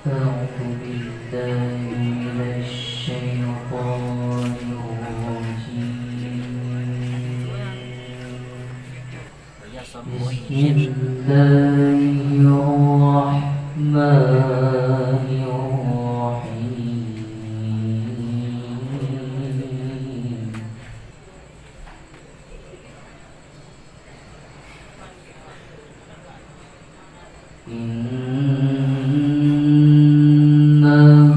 أعوذ بالله من الشيطان الرجيم. بسم الله الرحمن الرحيم. إن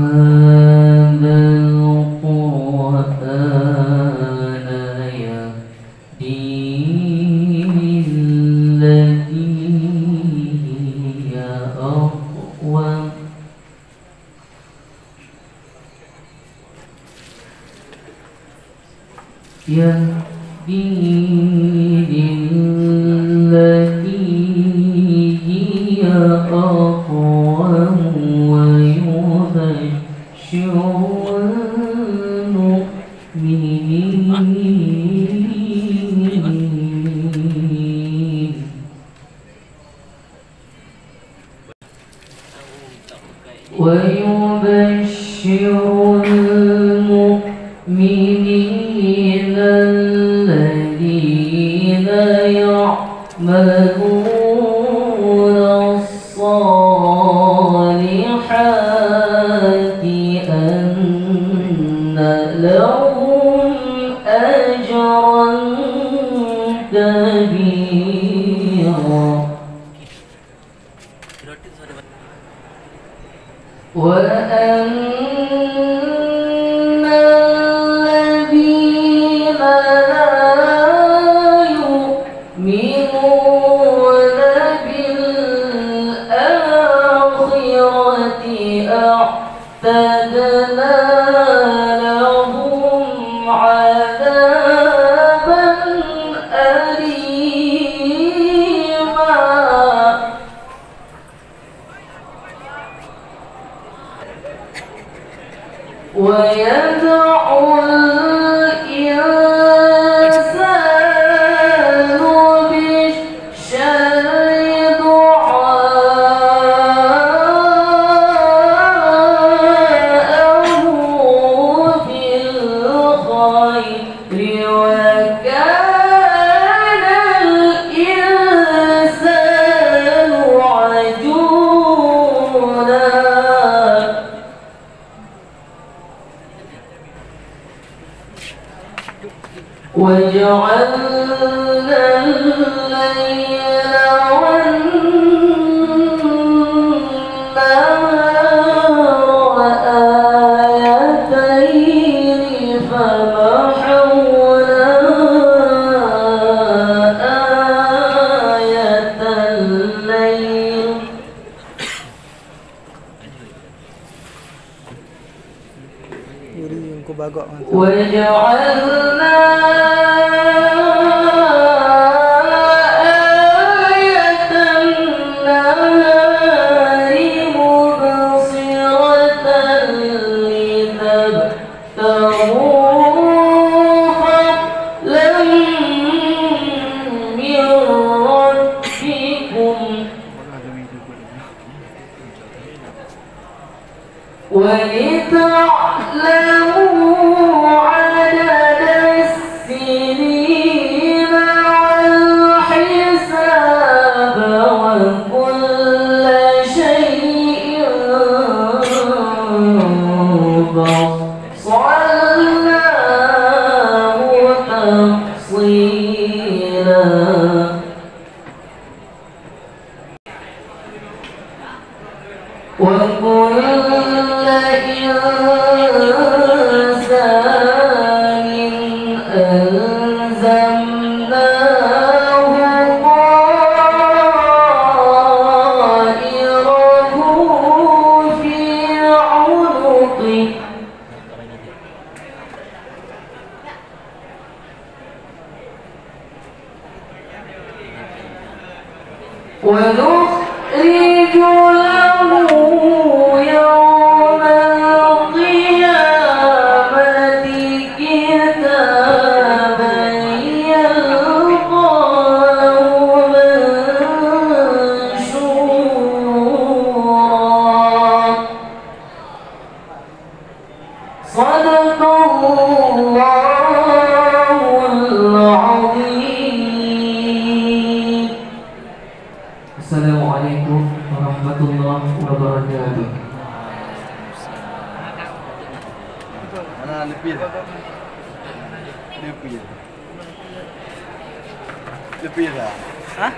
هذا القرآن يهدي للتي هي أقوم. يهدي للتي هي أقوم ويبشر المؤمنين الذين يعملون الصالحات أن لهم أجرا كبيرا وأن الذين لا يؤمنون بالآخرة أعتدنا لهم عذابا أليما ويدعو الإنسان بالشر دعاءه بالخير وكان الإنسان عجولا وجعلنا الليل والنهار آيتين فمحونا آية الليل وجعلنا آية النهار مبصرة لتبتغوا فضلا من ربكم ولتعلموا عدد السنين والحساب وكل شيء فصلناه تفصيلا وكل إنسان ألزمناه طائره في عنقه ونخرج له يوم Assalamualaikum warahmatullahi wabarakatuh. Mana lebih? Lebih. Lebih lah. Hah?